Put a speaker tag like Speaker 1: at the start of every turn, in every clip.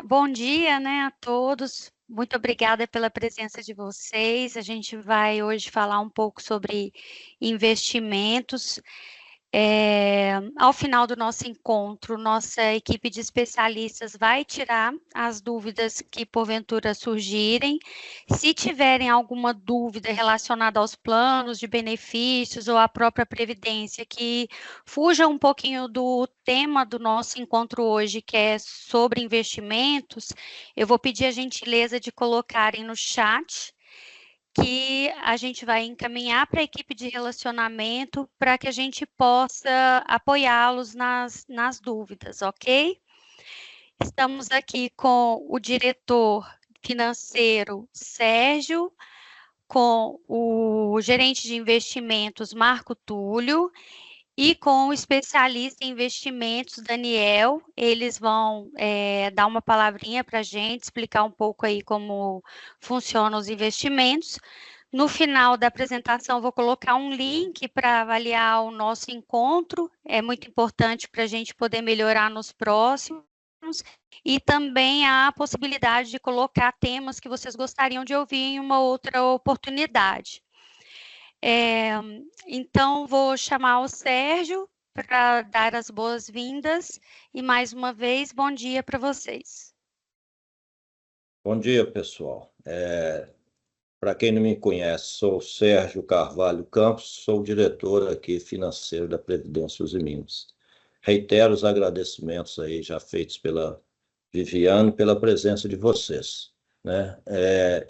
Speaker 1: Bom dia, né, a todos. Muito obrigada pela presença de vocês. A gente vai hoje falar um pouco sobre investimentos. Ao final do nosso encontro, nossa equipe de especialistas vai tirar as dúvidas que porventura surgirem. Se tiverem alguma dúvida relacionada aos planos de benefícios ou à própria previdência que fuja um pouquinho do tema do nosso encontro hoje, que é sobre investimentos, eu vou pedir a gentileza de colocarem no chat que a gente vai encaminhar para a equipe de relacionamento para que a gente possa apoiá-los nas dúvidas, ok? Estamos aqui com o diretor financeiro Sérgio, com o gerente de investimentos Marco Túlio e com o especialista em investimentos Daniel. Eles vão dar uma palavrinha para a gente, explicar um pouco aí como funcionam os investimentos. No final da apresentação, vou colocar um link para avaliar o nosso encontro. É muito importante para a gente poder melhorar nos próximos. E também há a possibilidade de colocar temas que vocês gostariam de ouvir em uma outra oportunidade. Então, vou chamar o Sérgio para dar as boas-vindas e, mais uma vez, bom dia para vocês.
Speaker 2: Bom dia, pessoal. Para quem não me conhece, sou Sérgio Carvalho Campos, sou diretor aqui financeiro da Previdência Uzi Minas. Reitero os agradecimentos aí já feitos pela Viviane pela presença de vocês, né?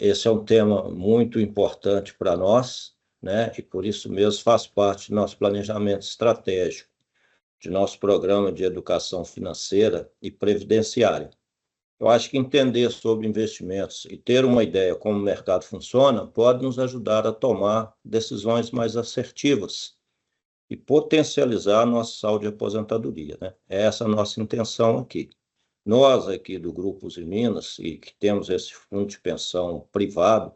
Speaker 2: Esse é um tema muito importante para nós, né? E por isso mesmo faz parte do nosso planejamento estratégico, de nosso programa de educação financeira e previdenciária. Eu acho que entender sobre investimentos e ter uma ideia como o mercado funciona pode nos ajudar a tomar decisões mais assertivas e potencializar a nossa saúde de aposentadoria, né? Essa é a nossa intenção aqui. Nós aqui do Grupo Uzi Minas, e que temos esse fundo de pensão privado,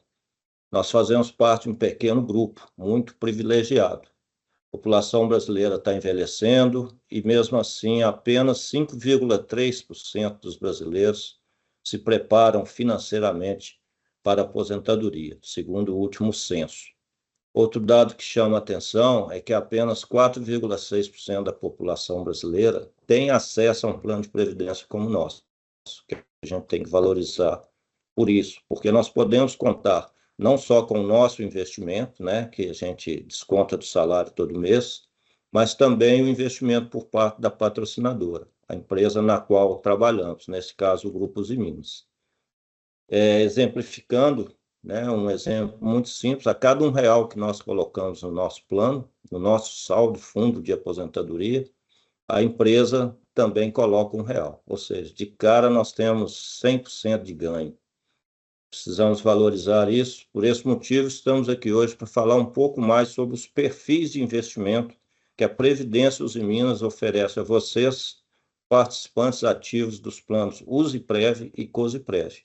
Speaker 2: nós fazemos parte de um pequeno grupo muito privilegiado. A população brasileira está envelhecendo e, mesmo assim, apenas 5,3% dos brasileiros se preparam financeiramente para a aposentadoria, segundo o último censo. Outro dado que chama a atenção é que apenas 4,6% da população brasileira tem acesso a um plano de previdência como o nosso, que a gente tem que valorizar por isso, porque nós podemos contar não só com o nosso investimento, né, que a gente desconta do salário todo mês, mas também o investimento por parte da patrocinadora, a empresa na qual trabalhamos, nesse caso o Grupo Uzi Minas. Exemplificando, né, um exemplo muito simples, a cada R$ 1 que nós colocamos no nosso plano, no nosso saldo fundo de aposentadoria, a empresa também coloca R$ 1, ou seja, de cara nós temos 100% de ganho. Precisamos valorizar isso. Por esse motivo, estamos aqui hoje para falar um pouco mais sobre os perfis de investimento que a Previdência Uzi Minas oferece a vocês, participantes ativos dos planos Uziprev e Coziprev,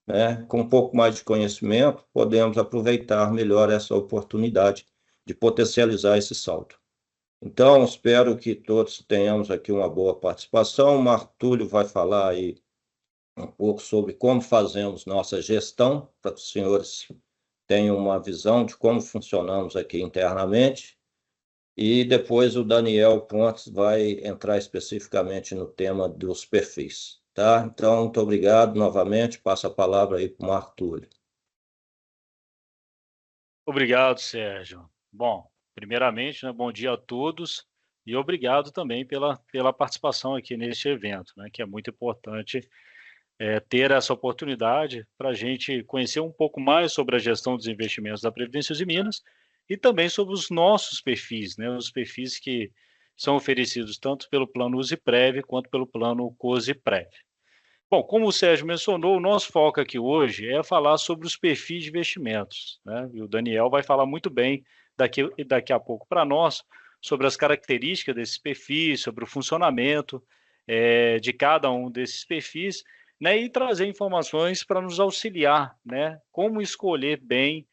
Speaker 2: né? Com um pouco mais de conhecimento, podemos aproveitar melhor essa oportunidade de potencializar esse saldo. Então, espero que todos tenhamos aqui uma boa participação. O Marco Túlio vai falar aí um pouco sobre como fazemos nossa gestão, para que os senhores tenham uma visão de como funcionamos aqui internamente. E depois o Daniel Pontes vai entrar especificamente no tema dos perfis. Tá? Então, muito obrigado novamente. Passo a palavra aí para o Marco Túlio.
Speaker 3: Obrigado, Sérgio. Bom, primeiramente, né, bom dia a todos e obrigado também pela participação aqui neste evento, né, que é muito importante ter essa oportunidade para a gente conhecer um pouco mais sobre a gestão dos investimentos da Previdência Uzi Minas e também sobre os nossos perfis, né, os perfis que são oferecidos tanto pelo plano Uziprev quanto pelo plano Coziprev. Bom, como o Sérgio mencionou, o nosso foco aqui hoje é falar sobre os perfis de investimentos, né? E o Daniel vai falar muito bem daqui a pouco para nós sobre as características desses perfis, sobre o funcionamento de cada um desses perfis, né? E trazer informações para nos auxiliar, né? Como escolher bem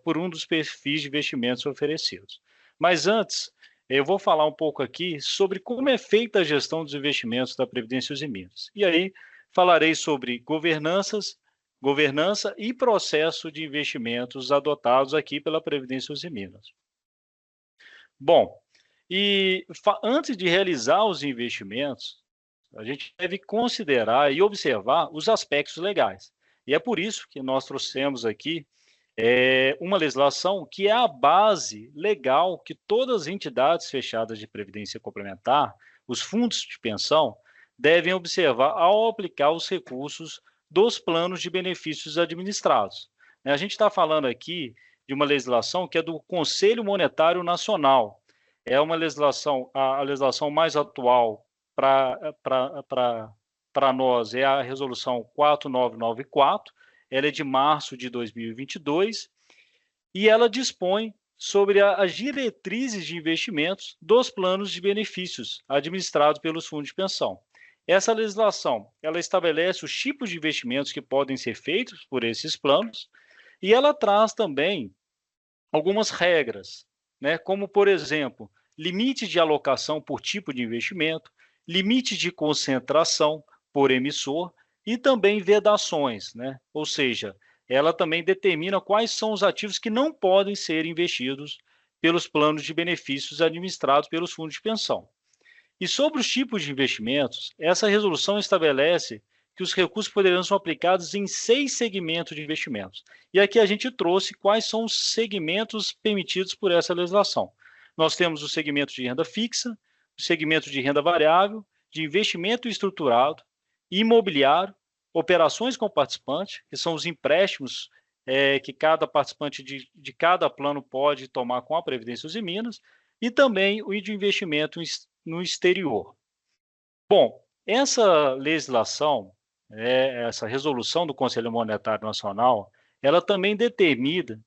Speaker 3: por um dos perfis de investimentos oferecidos. Mas antes, eu vou falar um pouco aqui sobre como é feita a gestão dos investimentos da Previdência e Minas. E aí falarei sobre governança e processo de investimentos adotados aqui pela Previdência e Minas. Bom, antes de realizar os investimentos, a gente deve considerar e observar os aspectos legais. E é por isso que nós trouxemos aqui uma legislação que é a base legal que todas as entidades fechadas de previdência complementar, os fundos de pensão, devem observar ao aplicar os recursos dos planos de benefícios administrados. A gente está falando aqui de uma legislação que é do Conselho Monetário Nacional. É uma legislação, a legislação mais atual para nós é a resolução 4994, ela é de março de 2022, e ela dispõe sobre as diretrizes de investimentos dos planos de benefícios administrados pelos fundos de pensão. Essa legislação, ela estabelece os tipos de investimentos que podem ser feitos por esses planos, e ela traz também algumas regras, né, como, por exemplo, limite de alocação por tipo de investimento, limite de concentração por emissor e também vedações, né? Ou seja, ela também determina quais são os ativos que não podem ser investidos pelos planos de benefícios administrados pelos fundos de pensão. E sobre os tipos de investimentos, essa resolução estabelece que os recursos poderão ser aplicados em 6 segmentos de investimentos. E aqui a gente trouxe quais são os segmentos permitidos por essa legislação. Nós temos o segmento de renda fixa, o segmento de renda variável, de investimento estruturado, imobiliário, operações com participante, que são os empréstimos que cada participante de cada plano pode tomar com a Previdência e Minas, e também o de investimento no exterior. Bom, essa legislação, essa resolução do Conselho Monetário Nacional, ela também determina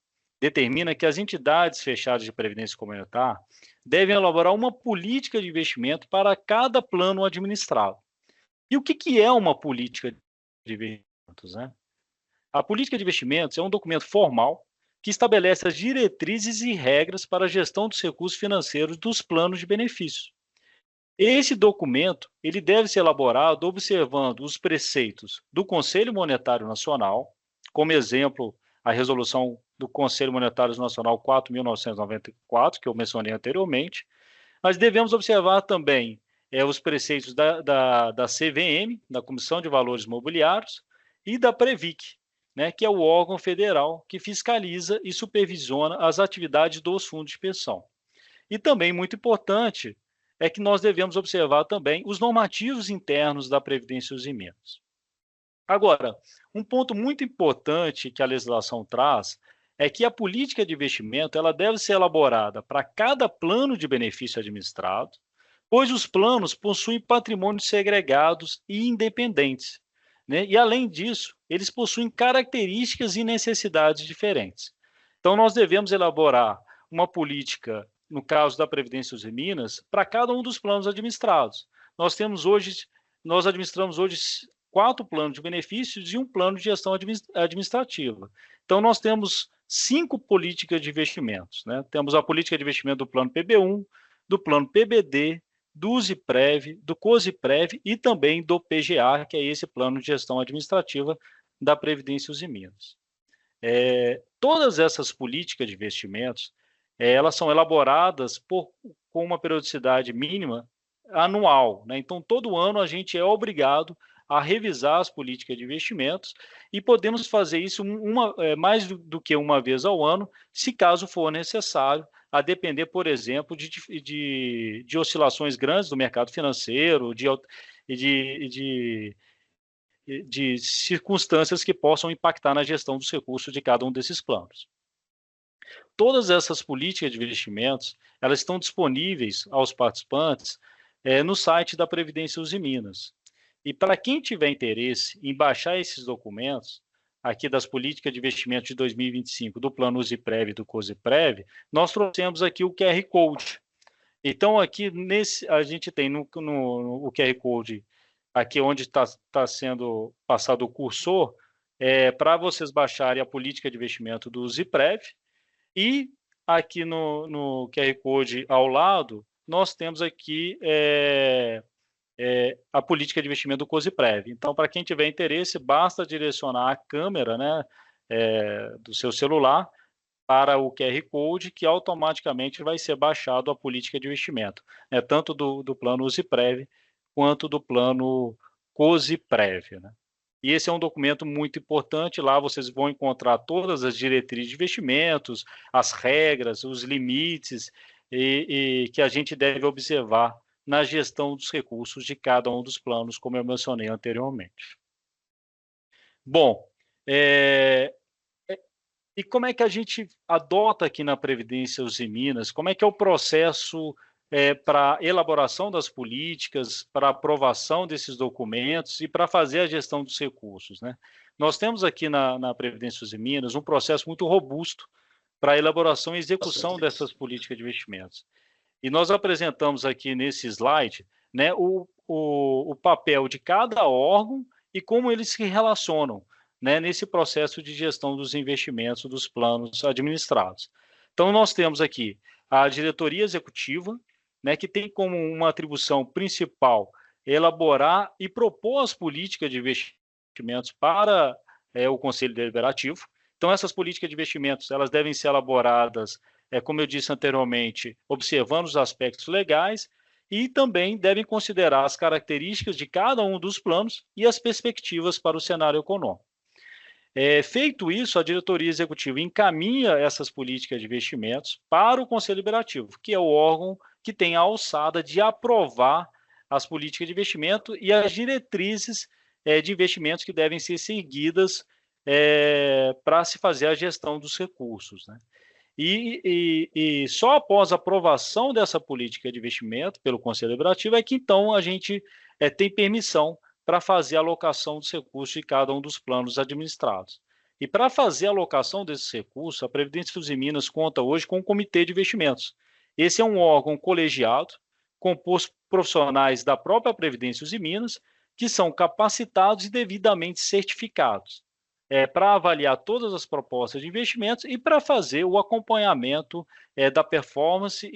Speaker 3: que as entidades fechadas de previdência complementar devem elaborar uma política de investimento para cada plano administrado. E o que é uma política de investimentos, né? A política de investimentos é um documento formal que estabelece as diretrizes e regras para a gestão dos recursos financeiros dos planos de benefícios. Esse documento ele deve ser elaborado observando os preceitos do Conselho Monetário Nacional, como exemplo, a resolução do Conselho Monetário Nacional 4.994, que eu mencionei anteriormente, mas devemos observar também os preceitos da CVM, da Comissão de Valores Mobiliários, e da Previc, né, que é o órgão federal que fiscaliza e supervisiona as atividades dos fundos de pensão. E também, muito importante, é que nós devemos observar também os normativos internos da Previdência e Minas. Agora, um ponto muito importante que a legislação traz é que a política de investimento ela deve ser elaborada para cada plano de benefício administrado, pois os planos possuem patrimônios segregados e independentes, né? E, além disso, eles possuem características e necessidades diferentes. Então, nós devemos elaborar uma política, no caso da Previdência e Minas, para cada um dos planos administrados. Nós administramos hoje 4 planos de benefícios e um plano de gestão administrativa. Então, nós temos 5 políticas de investimentos, né? Temos a política de investimento do plano PB1, do plano PBD, do USIPREV, do COSIPREV e também do PGA, que é esse plano de gestão administrativa da Previdência e Minas. Todas essas políticas de investimentos, elas são elaboradas com uma periodicidade mínima anual, né? Então, todo ano a gente é obrigado a revisar as políticas de investimentos e podemos fazer isso mais do que uma vez ao ano, se caso for necessário, a depender, por exemplo, de oscilações grandes do mercado financeiro, de circunstâncias que possam impactar na gestão dos recursos de cada um desses planos. Todas essas políticas de investimentos, elas estão disponíveis aos participantes no site da Previdência e Minas. E para quem tiver interesse em baixar esses documentos, aqui das políticas de investimento de 2025, do plano USIPREV e do COSIPREV, nós trouxemos aqui o QR Code. Então, aqui a gente tem no o QR Code, aqui onde está sendo passado o cursor, para vocês baixarem a política de investimento do USIPREV, e aqui no QR Code ao lado, nós temos aqui a política de investimento do COSIPREV. Então, para quem tiver interesse, basta direcionar a câmera, né, do seu celular para o QR Code, que automaticamente vai ser baixado a política de investimento, né, tanto do plano USIPREV quanto do plano COSIPREV, né? E esse é um documento muito importante. Lá vocês vão encontrar todas as diretrizes de investimentos, as regras, os limites e que a gente deve observar na gestão dos recursos de cada um dos planos, como eu mencionei anteriormente. Bom, e como é que a gente adota aqui na Previdência Usiminas? Como é que é o processo para elaboração das políticas, para aprovação desses documentos e para fazer a gestão dos recursos, né? Nós temos aqui na Previdência Usiminas um processo muito robusto para a elaboração e execução dessas políticas de investimentos. E nós apresentamos aqui nesse slide, né, o papel de cada órgão e como eles se relacionam, né, nesse processo de gestão dos investimentos dos planos administrados. Então, nós temos aqui a diretoria executiva, né, que tem como uma atribuição principal elaborar e propor as políticas de investimentos para o Conselho Deliberativo. Então, essas políticas de investimentos elas devem ser elaboradas, como eu disse anteriormente, observando os aspectos legais e também devem considerar as características de cada um dos planos e as perspectivas para o cenário econômico. Feito isso, a diretoria executiva encaminha essas políticas de investimentos para o Conselho Deliberativo, que é o órgão que tem a alçada de aprovar as políticas de investimento e as diretrizes de investimentos que devem ser seguidas para se fazer a gestão dos recursos, né? E só após a aprovação dessa política de investimento pelo Conselho Deliberativo é que então a gente tem permissão para fazer a alocação dos recursos de cada um dos planos administrados. E para fazer a alocação desses recursos, a Previdência Usiminas conta hoje com um comitê de investimentos. Esse é um órgão colegiado, composto por profissionais da própria Previdência Usiminas, que são capacitados e devidamente certificados, para avaliar todas as propostas de investimentos e para fazer o acompanhamento da performance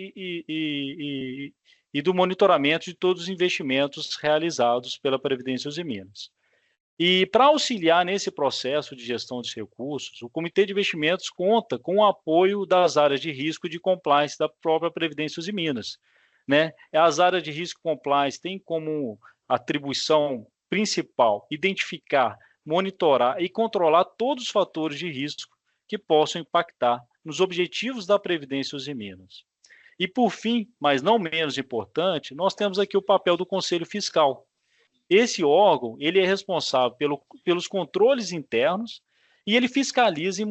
Speaker 3: e do monitoramento de todos os investimentos realizados pela Previdência Usiminas. E para auxiliar nesse processo de gestão de recursos, o Comitê de Investimentos conta com o apoio das áreas de risco e de compliance da própria Previdência Usiminas, né? As áreas de risco e compliance têm como atribuição principal identificar, monitorar e controlar todos os fatores de risco que possam impactar nos objetivos da Previdência Usiminas. E, por fim, mas não menos importante, nós temos aqui o papel do Conselho Fiscal. Esse órgão ele é responsável pelos controles internos e ele fiscaliza e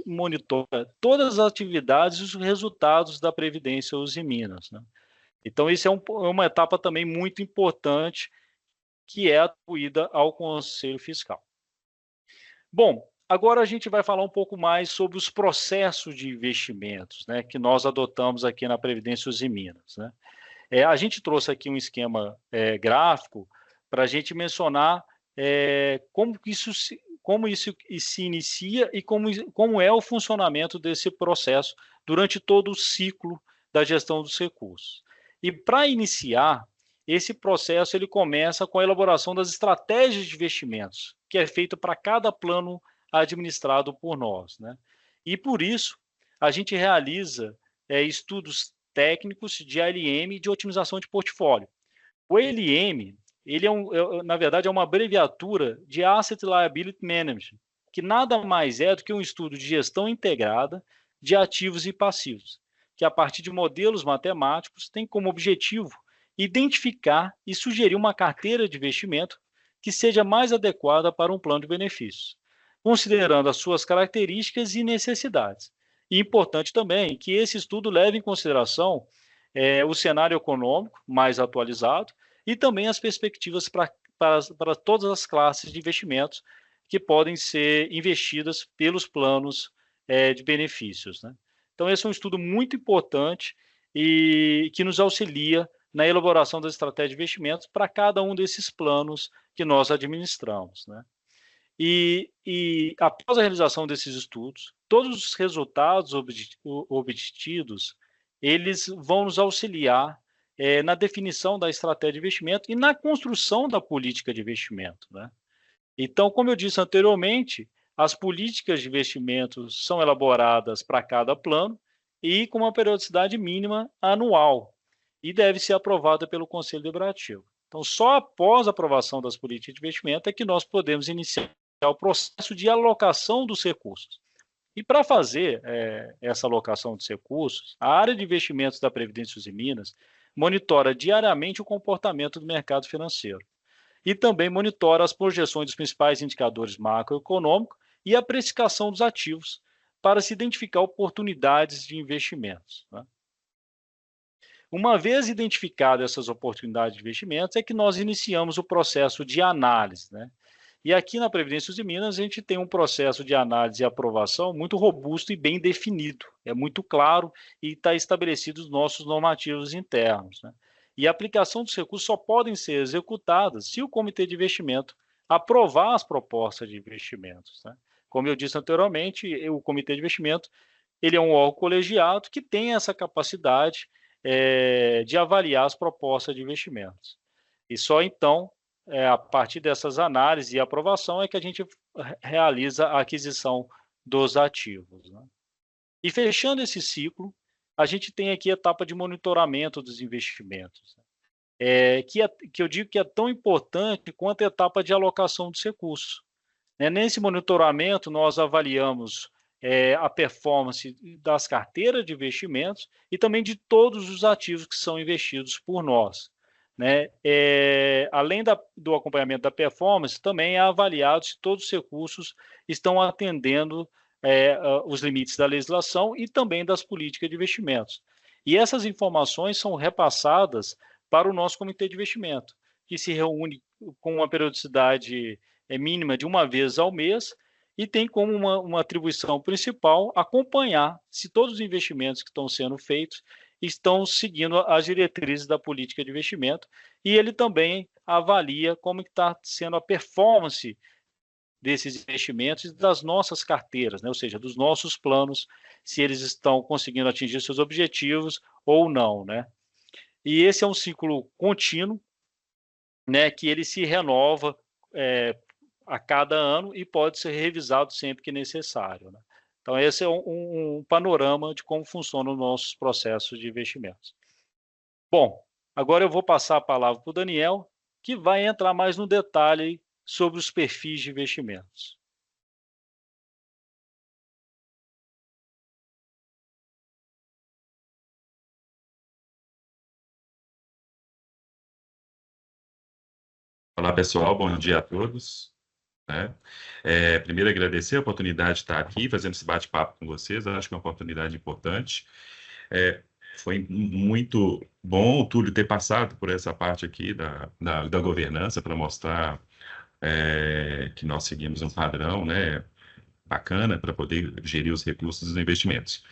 Speaker 3: monitora todas as atividades e os resultados da Previdência Usiminas, né? Então, isso é uma etapa também muito importante que é atribuída ao Conselho Fiscal. Bom, agora a gente vai falar um pouco mais sobre os processos de investimentos, né, que nós adotamos aqui na Previdência Usiminas, né? A gente trouxe aqui um esquema gráfico para a gente mencionar como isso se inicia e como é o funcionamento desse processo durante todo o ciclo da gestão dos recursos. E para iniciar, esse processo ele começa com a elaboração das estratégias de investimentos, que é feito para cada plano administrado por nós, né? E por isso, a gente realiza estudos técnicos de ALM e de otimização de portfólio. O ALM, ele na verdade, é uma abreviatura de Asset Liability Management, que nada mais é do que um estudo de gestão integrada de ativos e passivos, que a partir de modelos matemáticos tem como objetivo identificar e sugerir uma carteira de investimento que seja mais adequada para um plano de benefícios, considerando as suas características e necessidades. E importante também que esse estudo leve em consideração o cenário econômico mais atualizado e também as perspectivas para todas as classes de investimentos que podem ser investidas pelos planos de benefícios, né? Então, esse é um estudo muito importante e que nos auxilia na elaboração das estratégias de investimentos para cada um desses planos que nós administramos, né? E após a realização desses estudos, todos os resultados obtidos, eles vão nos auxiliar na definição da estratégia de investimento e na construção da política de investimento, né? Então, como eu disse anteriormente, as políticas de investimentos são elaboradas para cada plano e com uma periodicidade mínima anual e deve ser aprovada pelo Conselho Deliberativo. Então, só após a aprovação das políticas de investimento é que nós podemos iniciar o processo de alocação dos recursos. E para fazer essa alocação dos recursos, a área de investimentos da Previdência e Minas monitora diariamente o comportamento do mercado financeiro e também monitora as projeções dos principais indicadores macroeconômicos e a precificação dos ativos para se identificar oportunidades de investimentos, né? Uma vez identificadas essas oportunidades de investimentos, é que nós iniciamos o processo de análise, né? E aqui na Previdência e Minas, a gente tem um processo de análise e aprovação muito robusto e bem definido. É muito claro e está estabelecido os nossos normativos internos, né? E a aplicação dos recursos só podem ser executadas se o Comitê de Investimento aprovar as propostas de investimentos, né? Como eu disse anteriormente, o Comitê de Investimento ele é um órgão colegiado que tem essa capacidade de avaliar as propostas de investimentos. E só então, a partir dessas análises e aprovação, é que a gente realiza a aquisição dos ativos, né? E fechando esse ciclo, a gente tem aqui a etapa de monitoramento dos investimentos, né? Que eu digo que é tão importante quanto a etapa de alocação dos recursos, né? Nesse monitoramento, nós avaliamos a performance das carteiras de investimentos e também de todos os ativos que são investidos por nós, né? Além do acompanhamento da performance, também é avaliado se todos os recursos estão atendendo os limites da legislação e também das políticas de investimentos. E essas informações são repassadas para o nosso Comitê de Investimento, que se reúne com uma periodicidade mínima de uma vez ao mês e tem como uma atribuição principal acompanhar se todos os investimentos que estão sendo feitos estão seguindo as diretrizes da política de investimento, e ele também avalia como está sendo a performance desses investimentos e das nossas carteiras, né? Ou seja, dos nossos planos, se eles estão conseguindo atingir seus objetivos ou não, né? E esse é um ciclo contínuo, né, que ele se renova a cada ano e pode ser revisado sempre que necessário, né? Então, esse é um panorama de como funcionam os nossos processos de investimentos. Bom, agora eu vou passar a palavra para o Daniel, que vai entrar mais no detalhe sobre os perfis de investimentos.
Speaker 4: Olá, pessoal, bom dia a todos, né? Primeiro, agradecer a oportunidade de estar aqui fazendo esse bate-papo com vocês. Eu acho que é uma oportunidade importante. Foi muito bom o Túlio ter passado por essa parte aqui da governança para mostrar que nós seguimos um padrão, né, bacana para poder gerir os recursos dos investimentos.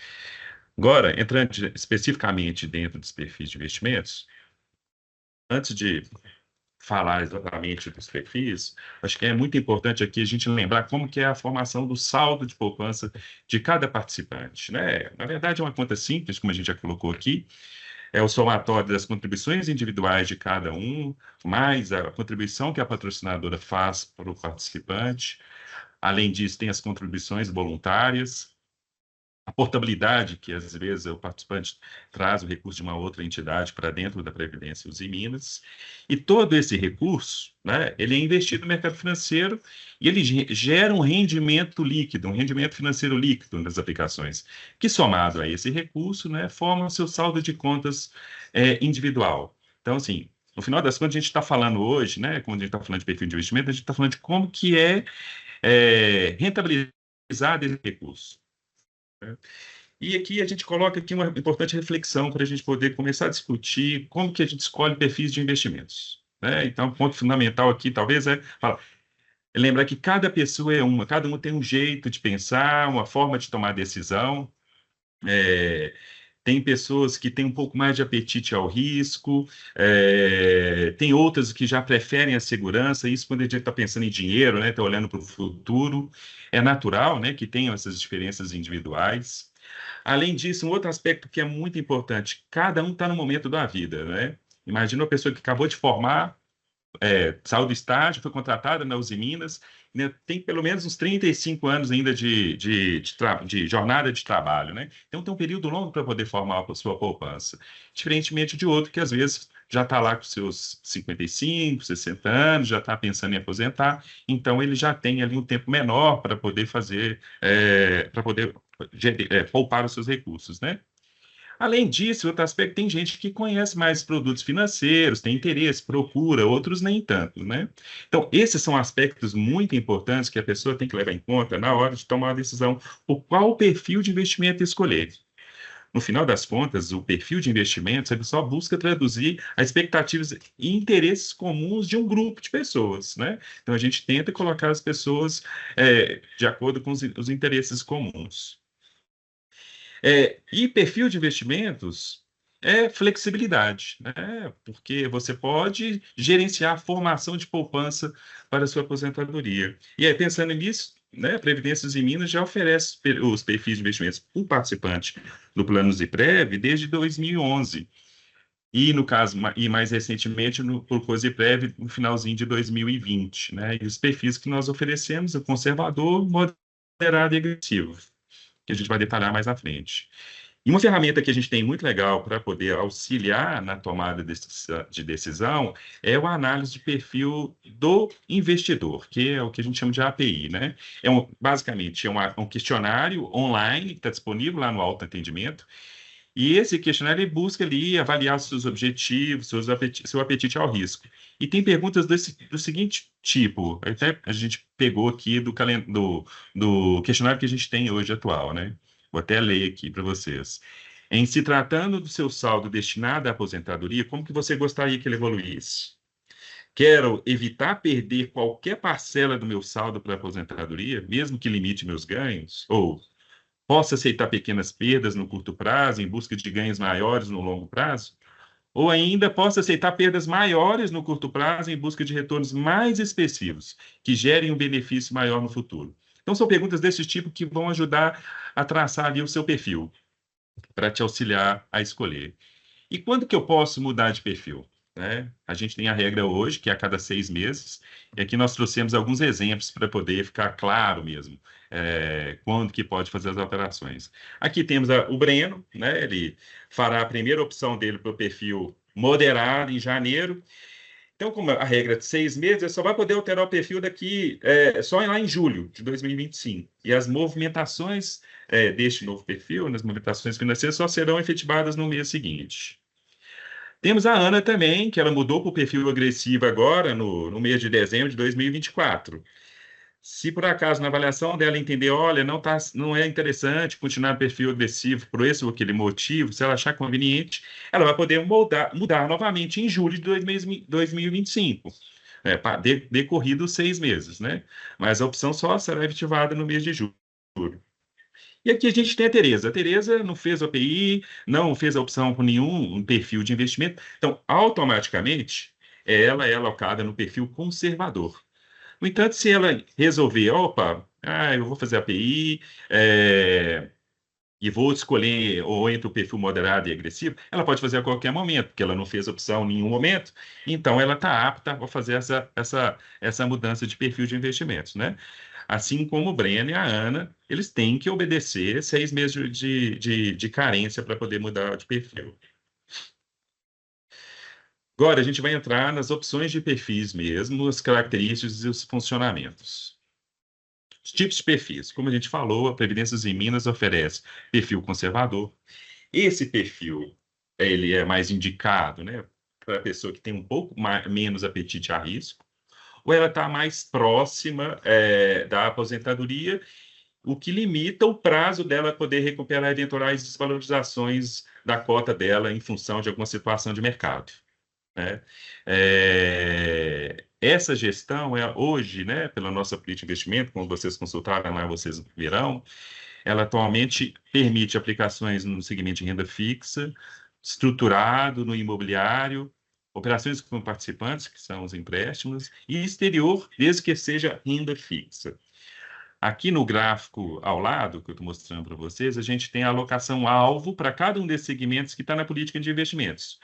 Speaker 4: Agora, entrando especificamente dentro dos perfis de investimentos, antes de falar exatamente dos perfis, acho que é muito importante aqui a gente lembrar como que é a formação do saldo de poupança de cada participante, né? Na verdade, é uma conta simples, como a gente já colocou aqui, é o somatório das contribuições individuais de cada um, mais a contribuição que a patrocinadora faz para o participante. Além disso, tem as contribuições voluntárias, a portabilidade, que às vezes o participante traz o recurso de uma outra entidade para dentro da Previdência e Minas, e todo esse recurso, né, ele é investido no mercado financeiro e ele gera um rendimento líquido, um rendimento financeiro líquido nas aplicações, que somado a esse recurso, né, forma o seu saldo de contas individual. Então, assim, no final das contas, a gente está falando hoje, né, quando a gente está falando de perfil de investimento, a gente está falando de como que rentabilizar esse recurso. E aqui a gente coloca aqui uma importante reflexão para a gente poder começar a discutir como que a gente escolhe perfis de investimentos, né? Então, o ponto fundamental aqui talvez é lembrar que cada pessoa cada um tem um jeito de pensar, uma forma de tomar decisão. Tem pessoas que têm um pouco mais de apetite ao risco, tem outras que já preferem a segurança. Isso quando a gente está pensando em dinheiro, né, está olhando para o futuro, é natural, né, que tenham essas diferenças individuais. Além disso, um outro aspecto que é muito importante, cada um está no momento da vida, né? Imagina uma pessoa que acabou de formar, saiu do estágio, foi contratada na Uzi Minas, né, tem pelo menos uns 35 anos ainda de jornada de trabalho, né? Então tem um período longo para poder formar a sua poupança, diferentemente de outro que às vezes já está lá com seus 55, 60 anos, já está pensando em aposentar, então ele já tem ali um tempo menor para poder fazer, para poder poupar os seus recursos, né? Além disso, outro aspecto, tem gente que conhece mais produtos financeiros, tem interesse, procura, outros nem tanto, né? Então, esses são aspectos muito importantes que a pessoa tem que levar em conta na hora de tomar uma decisão por qual perfil de investimento escolher. No final das contas, o perfil de investimentos, ele só busca traduzir as expectativas e interesses comuns de um grupo de pessoas, né? Então, a gente tenta colocar as pessoas de acordo com os interesses comuns. E perfil de investimentos é flexibilidade, né? Porque você pode gerenciar a formação de poupança para a sua aposentadoria. E aí, pensando nisso, né, a Previdências em Minas já oferece os perfis de investimentos para o participante do Plano Ziprev desde 2011. E, no caso, e mais recentemente, por Coziprev, no finalzinho de 2020. Né? E os perfis que nós oferecemos é conservador, moderado e agressivo, que a gente vai detalhar mais à frente. E uma ferramenta que a gente tem muito legal para poder auxiliar na tomada de decisão é a análise de perfil do investidor, que é o que a gente chama de API, né? Basicamente, é um questionário online que está disponível lá no autoatendimento, e esse questionário ele busca ali avaliar os seus objetivos, seu apetite ao risco. E tem perguntas do seguinte tipo, até a gente pegou aqui do questionário que a gente tem hoje atual, né? Vou até ler aqui para vocês. Em se tratando do seu saldo destinado à aposentadoria, como que você gostaria que ele evoluísse? Quero evitar perder qualquer parcela do meu saldo para a aposentadoria, mesmo que limite meus ganhos? Ou posso aceitar pequenas perdas no curto prazo em busca de ganhos maiores no longo prazo? Ou ainda posso aceitar perdas maiores no curto prazo em busca de retornos mais expressivos, que gerem um benefício maior no futuro? Então, são perguntas desse tipo que vão ajudar a traçar ali o seu perfil, para te auxiliar a escolher. E quando que eu posso mudar de perfil? Né? A gente tem a regra hoje, que é a cada 6 meses, e aqui nós trouxemos alguns exemplos para poder ficar claro mesmo quando que pode fazer as alterações. Aqui temos o Breno, né? Ele fará a primeira opção dele para o perfil moderado em janeiro. Então, como a regra é de 6 meses, ele só vai poder alterar o perfil daqui só lá em julho de 2025. E as movimentações deste novo perfil, nas movimentações financeiras, só serão efetivadas no mês seguinte. Temos a Ana também, que ela mudou para o perfil agressivo agora, no mês de dezembro de 2024. Se por acaso na avaliação dela entender, olha, não é interessante continuar no perfil agressivo por esse ou aquele motivo, se ela achar conveniente, ela vai poder mudar novamente em julho de 2025, decorridos 6 meses, né? Mas a opção só será efetivada no mês de julho. E aqui a gente tem a Tereza. A Tereza não fez o API, não fez a opção com nenhum perfil de investimento. Então, automaticamente, ela é alocada no perfil conservador. No entanto, se ela resolver, eu vou fazer API, e vou escolher ou entre o perfil moderado e agressivo, ela pode fazer a qualquer momento, porque ela não fez opção em nenhum momento, então ela está apta a fazer essa mudança de perfil de investimentos, né? Assim como o Breno e a Ana, eles têm que obedecer 6 meses de carência para poder mudar de perfil. Agora, a gente vai entrar nas opções de perfis mesmo, as características e os funcionamentos. Os tipos de perfis. Como a gente falou, a Previdências em Minas oferece perfil conservador. Esse perfil, ele é mais indicado, né, para a pessoa que tem um pouco menos apetite a risco, ou ela está mais próxima da aposentadoria, o que limita o prazo dela poder recuperar eventuais desvalorizações da cota dela em função de alguma situação de mercado. Né? Essa gestão hoje, né, pela nossa política de investimento, como vocês consultaram lá, vocês verão, ela atualmente permite aplicações no segmento de renda fixa, estruturado no imobiliário, operações com participantes, que são os empréstimos, e exterior, desde que seja renda fixa. Aqui no gráfico ao lado, que eu estou mostrando para vocês, a gente tem a alocação alvo para cada um desses segmentos que está na política de investimentos.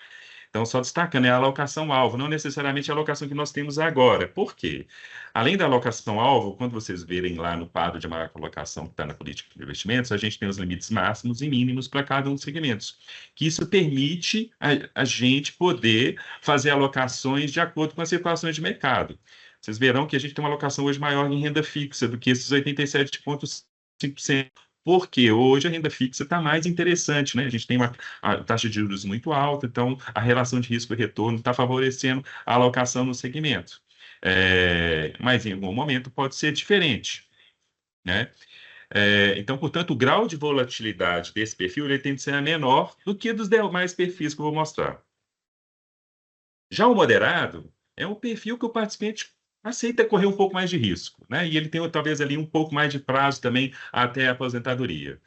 Speaker 4: Então, só destacando, é a alocação-alvo, não necessariamente a alocação que nós temos agora. Por quê? Além da alocação-alvo, quando vocês verem lá no quadro de maior alocação que está na política de investimentos, a gente tem os limites máximos e mínimos para cada um dos segmentos. Que isso permite a gente poder fazer alocações de acordo com as situações de mercado. Vocês verão que a gente tem uma alocação hoje maior em renda fixa do que esses 87,5%. Porque hoje a renda fixa está mais interessante, né? A gente tem a taxa de juros muito alta, então a relação de risco e retorno está favorecendo a alocação no segmento. Mas em algum momento pode ser diferente, né? Então, portanto, o grau de volatilidade desse perfil ele tende a ser menor do que dos demais perfis que eu vou mostrar. Já o moderado é um perfil que o participante aceita correr um pouco mais de risco, né? E ele tem talvez ali um pouco mais de prazo também até a aposentadoria.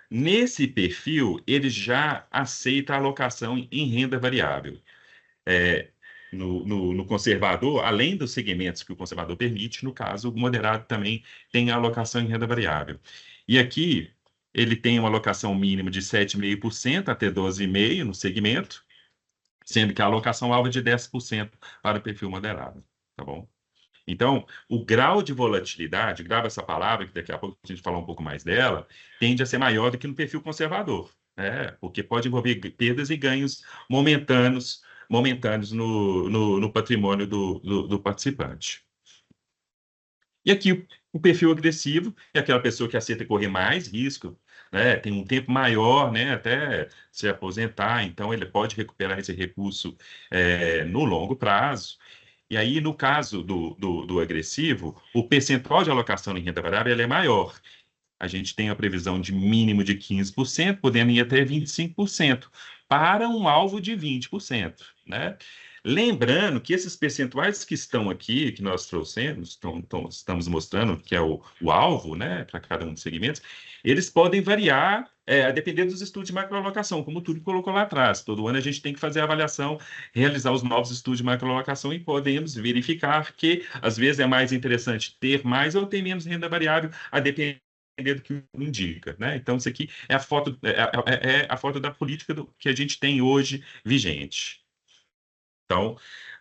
Speaker 4: Nesse perfil, ele já aceita a alocação em renda variável. No conservador, além dos segmentos que o conservador permite, no caso, o moderado também tem a alocação em renda variável. E aqui, ele tem uma alocação mínima de 7,5% até 12,5% no segmento, sendo que a alocação alvo é de 10% para o perfil moderado, tá bom? Então, o grau de volatilidade, grava essa palavra, que daqui a pouco a gente falar um pouco mais dela, tende a ser maior do que no perfil conservador, né? Porque pode envolver perdas e ganhos momentâneos no patrimônio do participante. E aqui, o perfil agressivo é aquela pessoa que aceita correr mais risco, né? Tem um tempo maior, né? Até se aposentar, então ele pode recuperar esse recurso no longo prazo. E aí, no caso do agressivo, o percentual de alocação em renda variável é maior. A gente tem a previsão de mínimo de 15%, podendo ir até 25%, para um alvo de 20%, né? Lembrando que esses percentuais que estão aqui, que nós trouxemos, estamos mostrando, que é o alvo, né, para cada um dos segmentos, eles podem variar a depender dos estudos de macroalocação, como o Túlio colocou lá atrás. Todo ano a gente tem que fazer a avaliação, realizar os novos estudos de macroalocação e podemos verificar que, às vezes, é mais interessante ter mais ou ter menos renda variável, a depender do que indica, né? Então, isso aqui é a foto, a foto da política que a gente tem hoje vigente. Então,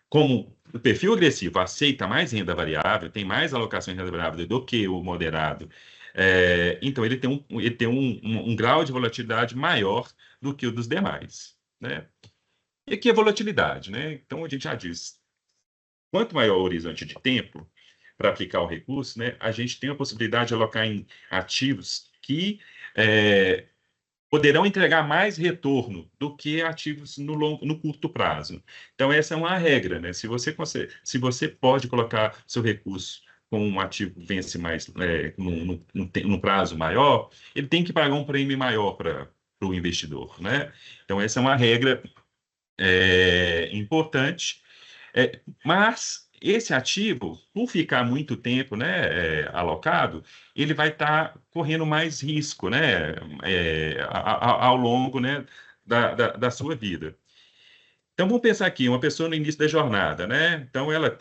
Speaker 4: como o perfil agressivo aceita mais renda variável, tem mais alocação em renda variável do que o moderado, então ele tem um grau de volatilidade maior do que o dos demais, né? E aqui a volatilidade, né? Então a gente já diz, quanto maior o horizonte de tempo para aplicar o recurso, né, a gente tem a possibilidade de alocar em ativos que poderão entregar mais retorno do que ativos no curto prazo. Então, essa é uma regra, né? Se você pode colocar seu recurso com um ativo que vence mais num prazo maior, ele tem que pagar um prêmio maior para o investidor, né? Então, essa é uma regra importante, mas esse ativo, por ficar muito tempo, né, alocado, ele vai estar correndo mais risco, né, ao longo, né, da sua vida. Então, vamos pensar aqui, uma pessoa no início da jornada, né? Então, ela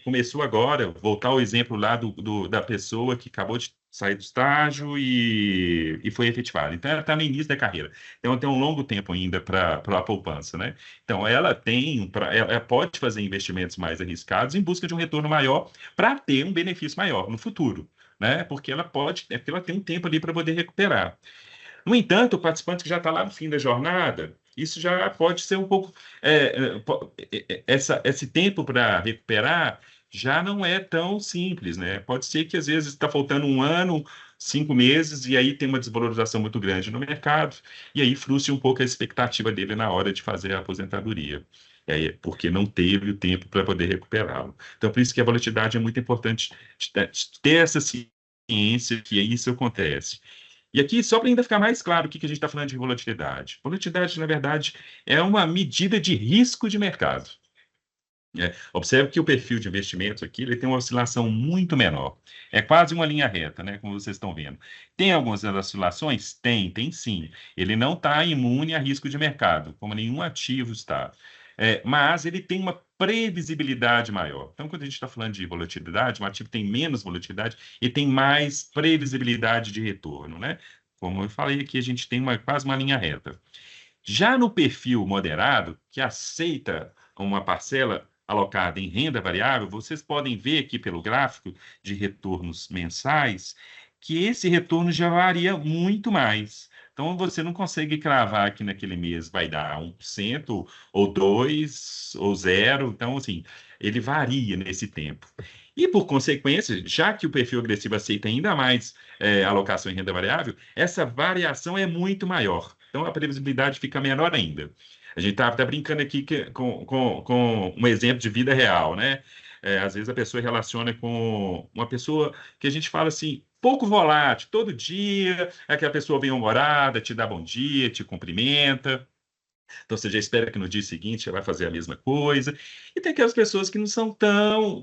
Speaker 4: começou agora, voltar ao exemplo lá da pessoa que acabou de sair do estágio e foi efetivada. Então, ela está no início da carreira. Então, ela tem um longo tempo ainda para a poupança, né? Então, ela pode fazer investimentos mais arriscados em busca de um retorno maior para ter um benefício maior no futuro, né? Porque ela tem um tempo ali para poder recuperar. No entanto, o participante que já está lá no fim da jornada, isso já pode ser um pouco. Esse tempo para recuperar já não é tão simples, né? Pode ser que às vezes está faltando 1 ano, 5 meses, e aí tem uma desvalorização muito grande no mercado, e aí frustra um pouco a expectativa dele na hora de fazer a aposentadoria. Porque não teve o tempo para poder recuperá-lo. Então, por isso que a volatilidade é muito importante de ter essa ciência que isso acontece. E aqui, só para ainda ficar mais claro o que a gente está falando de volatilidade. Volatilidade, na verdade, é uma medida de risco de mercado. Observe que o perfil de investimentos aqui ele tem uma oscilação muito menor. É quase uma linha reta, né, como vocês estão vendo. Tem algumas oscilações? Tem sim. Ele não está imune a risco de mercado, como nenhum ativo está. mas ele tem uma previsibilidade maior. Então, quando a gente está falando de volatilidade, um ativo tem menos volatilidade e tem mais previsibilidade de retorno, né? Como eu falei aqui, a gente tem quase uma linha reta. Já no perfil moderado, que aceita uma parcela alocada em renda variável, vocês podem ver aqui pelo gráfico de retornos mensais que esse retorno já varia muito mais. Então, você não consegue cravar que naquele mês vai dar 1%, ou 2%, ou 0%. Então, assim, ele varia nesse tempo. E, por consequência, já que o perfil agressivo aceita ainda mais alocação em renda variável, essa variação é muito maior. Então, a previsibilidade fica menor ainda. A gente está brincando aqui com um exemplo de vida real, né? Às vezes a pessoa relaciona com uma pessoa que a gente fala assim, pouco volátil, todo dia, é aquela pessoa bem-humorada, te dá bom dia, te cumprimenta. Então você já espera que no dia seguinte ela vai fazer a mesma coisa. E tem aquelas pessoas que não são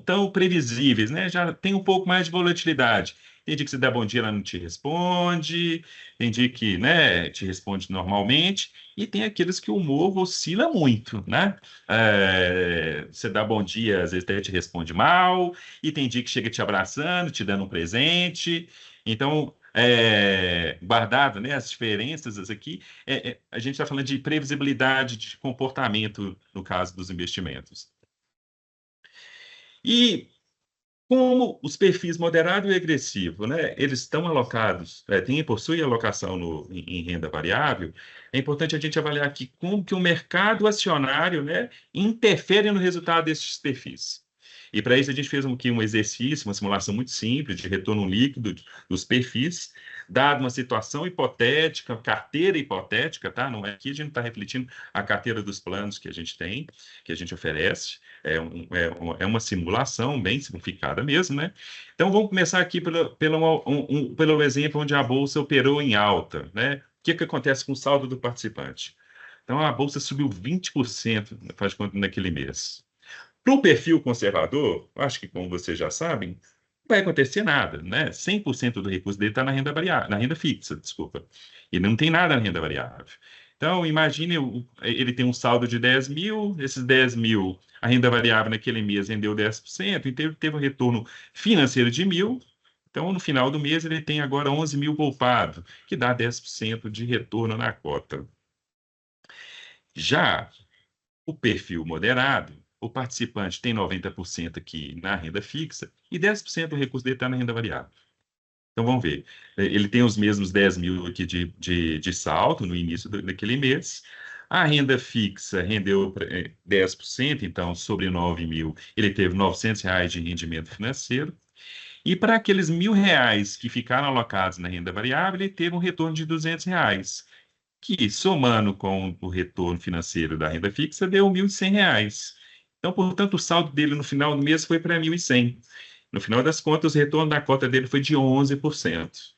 Speaker 4: tão previsíveis, né? Já tem um pouco mais de volatilidade. Tem dia que você dá bom dia, ela não te responde. Tem dia que, né, te responde normalmente. E tem aqueles que o humor oscila muito, né? Você dá bom dia, às vezes até te responde mal. E tem dia que chega te abraçando, te dando um presente. Então, guardado, né, as diferenças aqui, a gente está falando de previsibilidade de comportamento no caso dos investimentos. E como os perfis moderado e agressivo, né, eles estão alocados, possuem alocação em renda variável, é importante a gente avaliar aqui como que o mercado acionário, né, interfere no resultado desses perfis. E para isso a gente fez aqui um exercício, uma simulação muito simples de retorno líquido dos perfis, dado uma situação hipotética, carteira hipotética, tá? Não é aqui a gente está refletindo a carteira dos planos que a gente tem, que a gente oferece. É uma simulação bem simplificada mesmo, né? Então vamos começar aqui pelo exemplo onde a bolsa operou em alta, né? O que acontece com o saldo do participante? Então a bolsa subiu 20%, faz conta naquele mês. Para o perfil conservador, acho que como vocês já sabem, não vai acontecer nada, né? 100% do recurso dele está na renda variável, na renda fixa, desculpa. E não tem nada na renda variável. Então, imagine, ele tem um saldo de 10 mil, esses 10 mil, a renda variável naquele mês rendeu 10%, então ele teve um retorno financeiro de 1.000, então no final do mês ele tem agora 11 mil poupado, que dá 10% de retorno na cota. Já o perfil moderado, o participante tem 90% aqui na renda fixa e 10% do recurso dele está na renda variável. Então, vamos ver. Ele tem os mesmos 10 mil aqui de saldo no início daquele mês. A renda fixa rendeu 10%, então, sobre 9 mil, ele teve R$900 de rendimento financeiro. E para aqueles R$1.000 que ficaram alocados na renda variável, ele teve um retorno de R$200, que, somando com o retorno financeiro da renda fixa, deu R$1.100. Então, portanto, o saldo dele no final do mês foi para 1.100. No final das contas, o retorno da cota dele foi de 11%.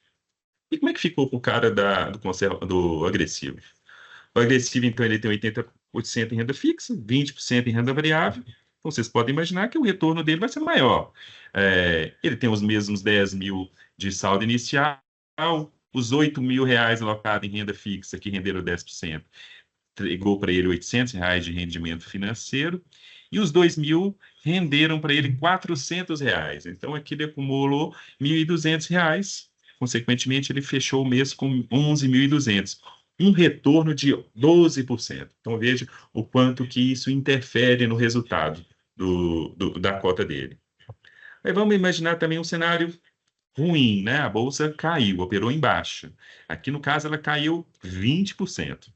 Speaker 4: E como é que ficou para o cara do agressivo? O agressivo, então, ele tem 80% em renda fixa, 20% em renda variável. Então, vocês podem imaginar que o retorno dele vai ser maior. Ele tem os mesmos 10 mil de saldo inicial, os R$8.000 alocados em renda fixa, que renderam 10%, entregou para ele R$800 de rendimento financeiro, e os 2.000 renderam para ele R$400. Então, aqui ele acumulou R$1.200. Consequentemente, ele fechou o mês com 11.200. Um retorno de 12%. Então, veja o quanto que isso interfere no resultado da cota dele. Aí vamos imaginar também um cenário ruim, né? A bolsa caiu, operou em baixa. Aqui, no caso, ela caiu 20%.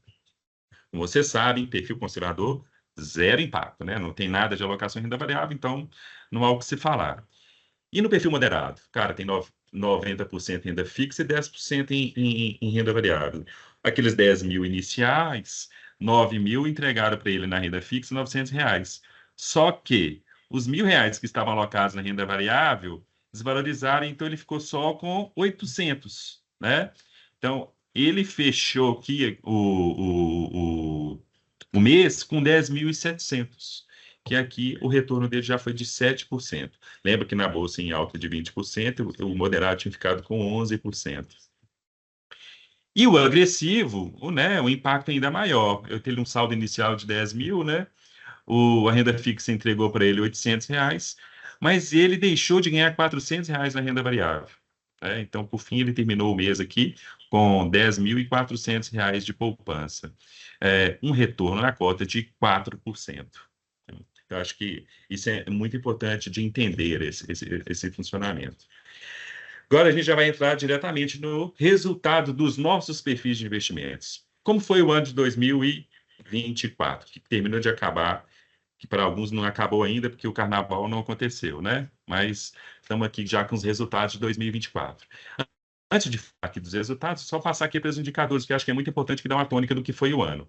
Speaker 4: Como vocês sabem, perfil conservador, zero impacto, né? Não tem nada de alocação em renda variável, então não há o que se falar. E no perfil moderado? Cara, tem 90% em renda fixa e 10% em renda variável. Aqueles 10 mil iniciais, 9 mil entregaram para ele na renda fixa, R$900. Só que os R$1.000 que estavam alocados na renda variável desvalorizaram, então ele ficou só com 800, né? Então, ele fechou aqui o mês com 10.700, que aqui o retorno dele já foi de 7%. Lembra que na bolsa em alta de 20%, o moderado tinha ficado com 11%. E o agressivo, né, o impacto ainda maior. Eu tenho um saldo inicial de 10 mil, né? a renda fixa entregou para ele R$ 800, mas ele deixou de ganhar R$ 400 na renda variável. Né? Então, por fim, ele terminou o mês aqui com R$ 10.400 de poupança. Um retorno na cota de 4%. Eu acho que isso é muito importante de entender esse funcionamento. Agora a gente já vai entrar diretamente no resultado dos nossos perfis de investimentos. Como foi o ano de 2024, que terminou de acabar, que para alguns não acabou ainda, porque o carnaval não aconteceu, né? Mas estamos aqui já com os resultados de 2024. Antes de falar aqui dos resultados, só passar aqui pelos indicadores, que eu acho que é muito importante que dá uma tônica do que foi o ano.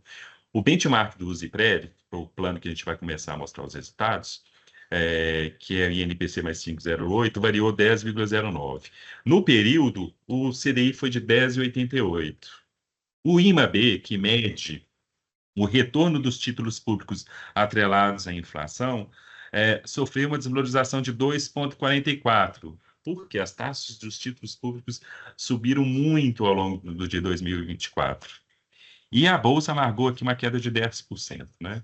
Speaker 4: O benchmark do Usiprev, o plano que a gente vai começar a mostrar os resultados, que é o INPC mais 5,08, variou 10,09. No período, o CDI foi de 10,88. O IMAB, que mede o retorno dos títulos públicos atrelados à inflação, sofreu uma desvalorização de 2,44, porque as taxas dos títulos públicos subiram muito ao longo do dia 2024. E a Bolsa largou aqui uma queda de 10%, né?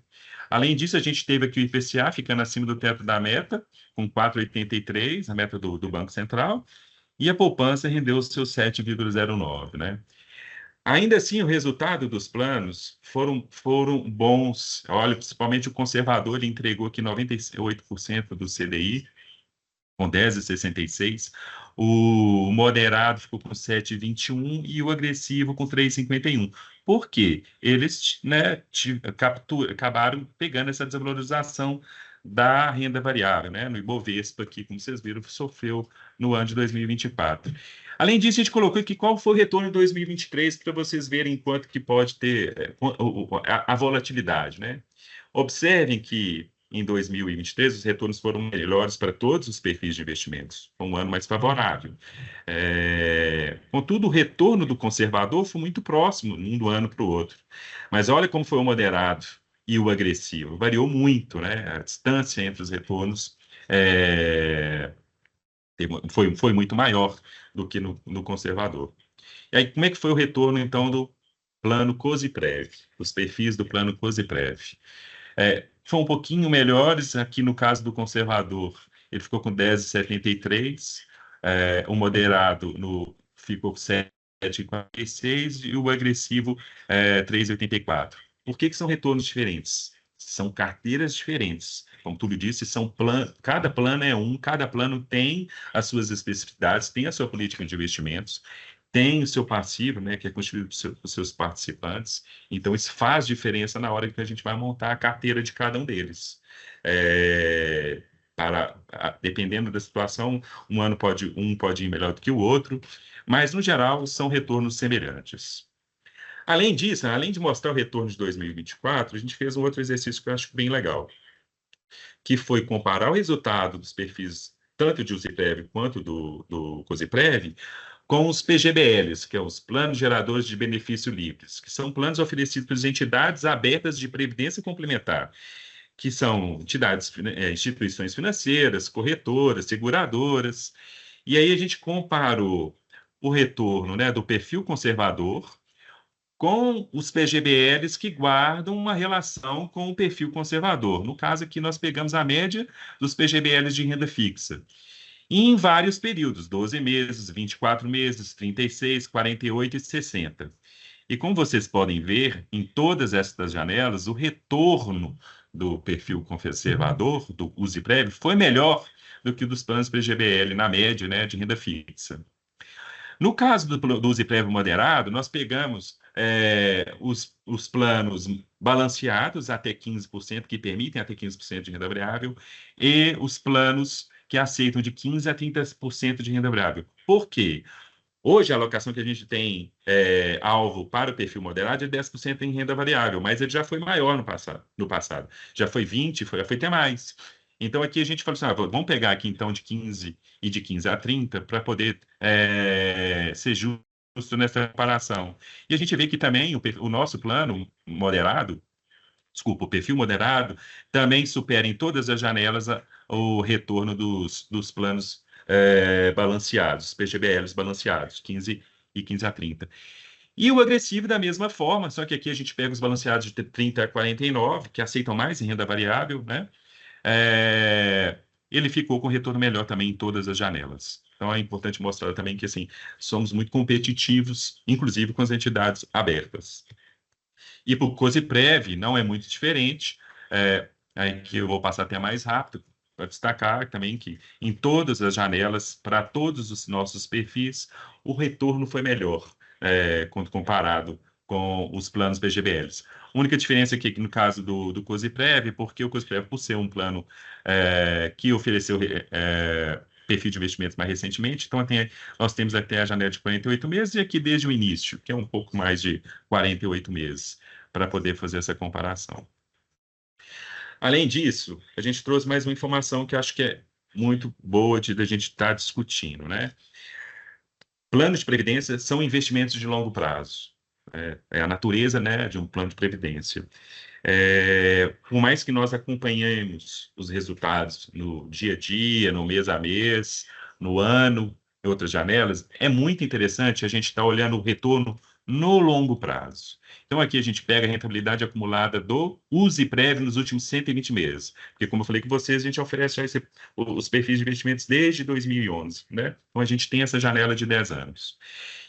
Speaker 4: Além disso, a gente teve aqui o IPCA ficando acima do teto da meta, com 4,83, a meta do Banco Central, e a poupança rendeu os seus 7,09, né? Ainda assim, o resultado dos planos foram bons. Olha, principalmente o conservador, ele entregou aqui 98% do CDI, com 10,66. O moderado ficou com 7,21 e o agressivo com 3,51. Por quê? Eles, né, acabaram pegando essa desvalorização da renda variável, né? No Ibovespa aqui, como vocês viram, sofreu no ano de 2024. Além disso, a gente colocou aqui qual foi o retorno de 2023 para vocês verem quanto que pode ter a volatilidade, né? Observem que em 2023 os retornos foram melhores para todos os perfis de investimentos, foi um ano mais favorável. Contudo, o retorno do conservador foi muito próximo, um do ano para o outro. Mas olha como foi o moderado e o agressivo, variou muito, né? A distância entre os retornos foi muito maior do que no conservador. E aí, como é que foi o retorno, então, do plano Cosi-Prev, os perfis do plano Cosi-Prev? Foi um pouquinho melhores, aqui no caso do conservador, ele ficou com 10,73, o moderado ficou com 7,46 e o agressivo 3,84. Por que são retornos diferentes? São carteiras diferentes. Como tudo disse, cada plano é cada plano tem as suas especificidades, tem a sua política de investimentos, tem o seu passivo, né, que é constituído por seus participantes. Então, isso faz diferença na hora que a gente vai montar a carteira de cada um deles. Dependendo da situação, um pode ir melhor do que o outro, mas, no geral, são retornos semelhantes. Além disso, além de mostrar o retorno de 2024, a gente fez um outro exercício que eu acho bem legal, que foi comparar o resultado dos perfis, tanto de Usiprev quanto do Cosi-Prev, com os PGBLs, que são os Planos Geradores de Benefício Livres, que são planos oferecidos pelas entidades abertas de previdência complementar, que são instituições financeiras, corretoras, seguradoras. E aí a gente comparou o retorno, né, do perfil conservador com os PGBLs que guardam uma relação com o perfil conservador. No caso aqui, nós pegamos a média dos PGBLs de renda fixa. E em vários períodos, 12 meses, 24 meses, 36, 48 e 60. E como vocês podem ver, em todas estas janelas, o retorno do perfil conservador, do Usiprev, foi melhor do que o dos planos PGBL, na média, né, de renda fixa. No caso do Usiprev moderado, nós pegamos os planos balanceados até 15%, que permitem até 15% de renda variável, e os planos que aceitam de 15% a 30% de renda variável. Por quê? Hoje, a alocação que a gente tem alvo para o perfil moderado é 10% em renda variável, mas ele já foi maior no passado. Já foi 20%, foi até mais. Então, aqui a gente falou assim, vamos pegar aqui, então, de 15% e de 15% a 30% para poder ser justo nessa comparação. E a gente vê que também o nosso plano moderado, o perfil moderado, também supera em todas as janelas o retorno dos planos balanceados, PGBLs balanceados, 15% e 15% a 30%. E o agressivo da mesma forma, só que aqui a gente pega os balanceados de 30 a 49, que aceitam mais em renda variável, né? Ele ficou com retorno melhor também em todas as janelas. Então é importante mostrar também que assim somos muito competitivos, inclusive com as entidades abertas. E para o COSIPREV não é muito diferente, aí que eu vou passar até mais rápido, para destacar também que em todas as janelas, para todos os nossos perfis, o retorno foi melhor, quando comparado com os planos BGBLs. A única diferença aqui no caso do COSIPREV, porque o COSIPREV, por ser um plano que ofereceu perfil de investimentos mais recentemente, então nós temos até a janela de 48 meses e aqui desde o início, que é um pouco mais de 48 meses, para poder fazer essa comparação. Além disso, a gente trouxe mais uma informação que eu acho que é muito boa da gente estar discutindo, né? Planos de previdência são investimentos de longo prazo. É a natureza, né, de um plano de previdência. Por mais que nós acompanhemos os resultados no dia a dia, no mês a mês, no ano, em outras janelas, é muito interessante a gente estar olhando o retorno no longo prazo. Então, aqui a gente pega a rentabilidade acumulada do USIPREV nos últimos 120 meses. Porque, como eu falei com vocês, a gente oferece os perfis de investimentos desde 2011, né? Então, a gente tem essa janela de 10 anos.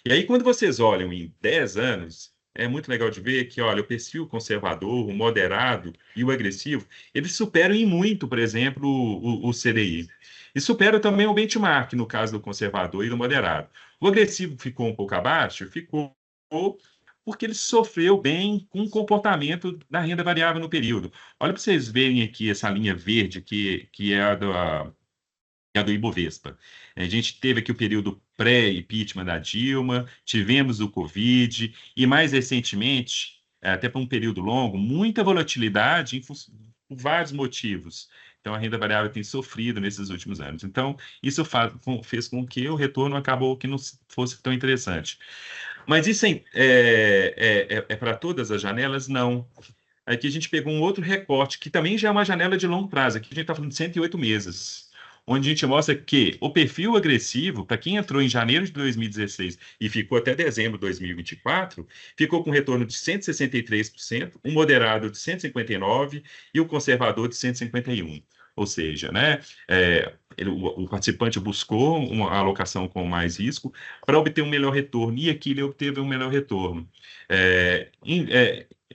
Speaker 4: E aí, quando vocês olham em 10 anos, é muito legal de ver que, olha, o perfil conservador, o moderado e o agressivo, eles superam em muito, por exemplo, o CDI. E superam também o benchmark, no caso do conservador e do moderado. O agressivo ficou um pouco abaixo? Ficou porque ele sofreu bem com o comportamento da renda variável no período. Olha para vocês verem aqui essa linha verde, que é a do Ibovespa. A gente teve aqui o período pré-impeachment da Dilma, tivemos o Covid, e mais recentemente, até para um período longo, muita volatilidade por vários motivos. Então, a renda variável tem sofrido nesses últimos anos. Então, isso fez com que o retorno acabou que não fosse tão interessante. Mas isso é para todas as janelas? Não. Aqui a gente pegou um outro recorte, que também já é uma janela de longo prazo. Aqui a gente está falando de 108 meses, onde a gente mostra que o perfil agressivo, para quem entrou em janeiro de 2016 e ficou até dezembro de 2024, ficou com retorno de 163%, o moderado de 159% e o conservador de 151%. Ou seja, né, o participante buscou uma alocação com mais risco para obter um melhor retorno, e aqui ele obteve um melhor retorno.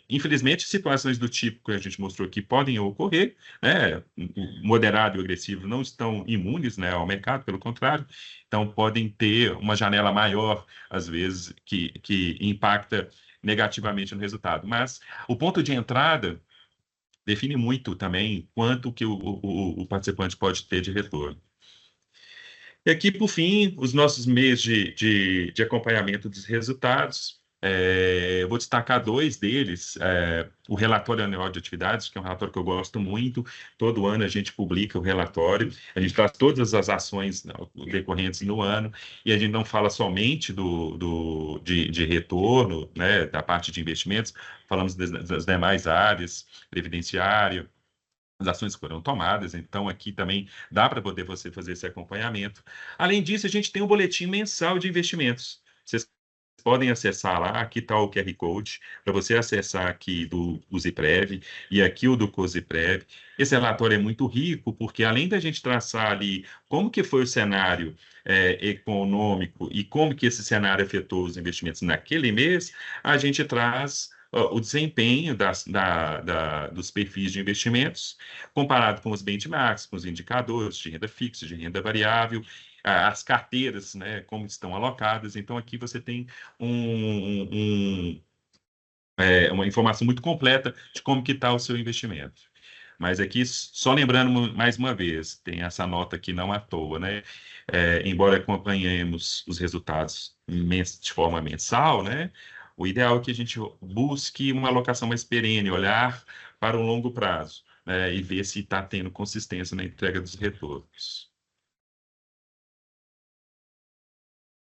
Speaker 4: Infelizmente, situações do tipo que a gente mostrou aqui podem ocorrer, né? O moderado e o agressivo não estão imunes, né, ao mercado, pelo contrário, então podem ter uma janela maior, às vezes, que impacta negativamente no resultado. Mas o ponto de entrada define muito também quanto que o participante pode ter de retorno. E aqui, por fim, os nossos meios de acompanhamento dos resultados. Eu vou destacar dois deles. O relatório anual de atividades, que é um relatório que eu gosto muito. Todo ano a gente publica o relatório, a gente traz todas as ações decorrentes no ano, e a gente não fala somente de retorno, né, da parte de investimentos, falamos das demais áreas, previdenciária, as ações que foram tomadas, então aqui também dá para poder você fazer esse acompanhamento. Além disso, a gente tem um boletim mensal de investimentos. Vocês podem acessar lá, aqui está o QR Code, para você acessar aqui do USIPREV e aqui o do COSIPREV. Esse relatório é muito rico, porque além da gente traçar ali como que foi o cenário econômico e como que esse cenário afetou os investimentos naquele mês, a gente traz o desempenho dos perfis de investimentos, comparado com os benchmarks, com os indicadores de renda fixa, de renda variável, as carteiras, né, como estão alocadas. Então, aqui você tem uma informação muito completa de como que está o seu investimento. Mas aqui, só lembrando mais uma vez, tem essa nota aqui não à toa, né? Embora acompanhemos os resultados de forma mensal, né? O ideal é que a gente busque uma alocação mais perene, olhar para o longo prazo, né? E ver se está tendo consistência na entrega dos retornos.